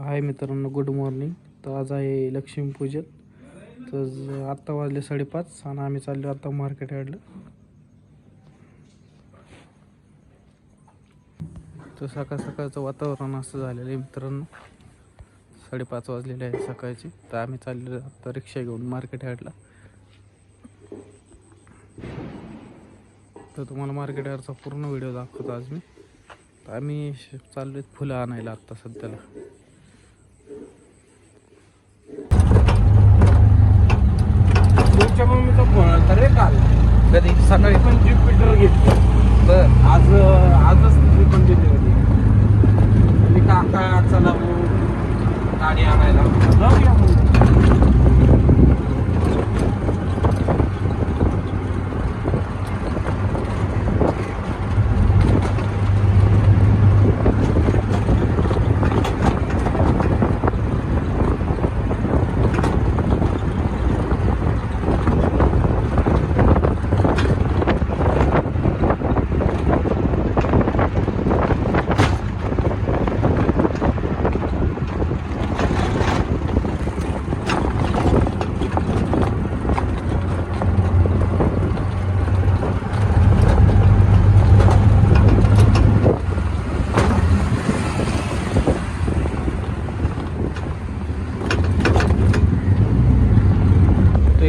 हाय मित्रांनो, good morning. तर आज आहे लक्ष्मीपूजन. तर आत्ता वाजले 5:30 आणि आम्ही चाललो आता मार्केट यार्डला. तर सकाळ सकाळचं वातावरण असं झालेलं आहे मित्रांनो. 5:30 वाजलेले आहे सकाळचे. तर आम्ही चाललो आता रिक्षा घेऊन मार्केट यार्डला. तर तुम्हाला मार्केट यार्डचा पूर्ण व्हिडिओ दाखवतो आज मी. तर आम्ही चाललो फुलं आणायला आत्ता सध्याला. तुमच्या मम्मीचा फोन आला रे काल. कधी सकाळी पण ज्युपिटर घेतलं. बरं. आजच पण दिली होती. मी काका चला गाडी आणायला जाऊया मग.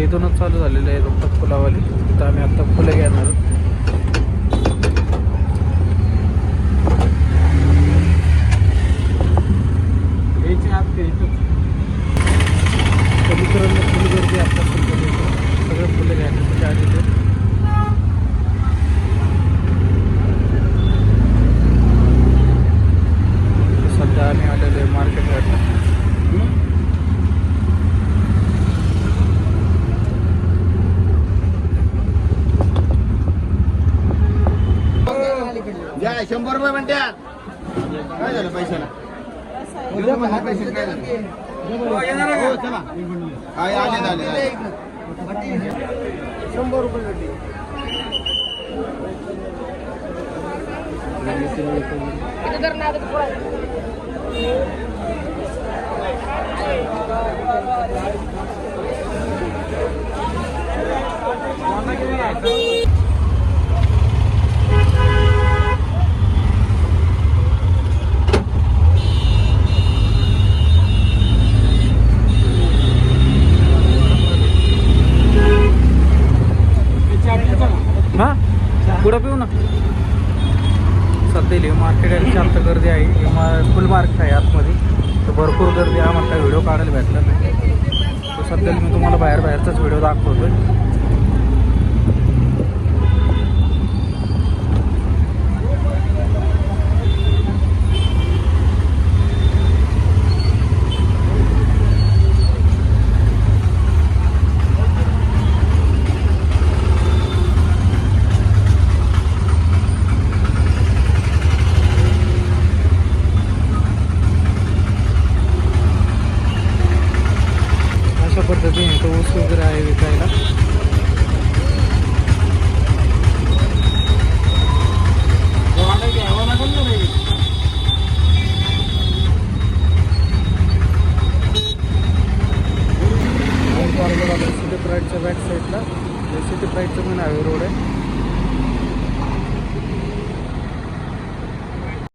इथूनच चालू झालेलं आहे फक्त फुलावाली. तर आम्ही आता फुलं घेणार. मित्रांनो फुल गर्दी आता सगळं फुलं घ्यायसाठी आलेले. सध्या आम्ही आलेलो आहे मार्केट यार्डला. या 100 रुपये म्हणत्यात. काय झालं पैशाला? उद्या मला पैसे काय झाले? हो चला. काय आले 100 रुपये भेटले. हां पुढं पिऊ ना. सध्या मार्केट यार्डची आता गर्दी आहे. फुल मार्केट आहे आतमध्ये. तर भरपूर गर्दी आहे. आम्हाला काही व्हिडिओ काढायला भेटला नाही. तर सध्या मी तुम्हाला बाहेरचाच व्हिडिओ दाखवतोय.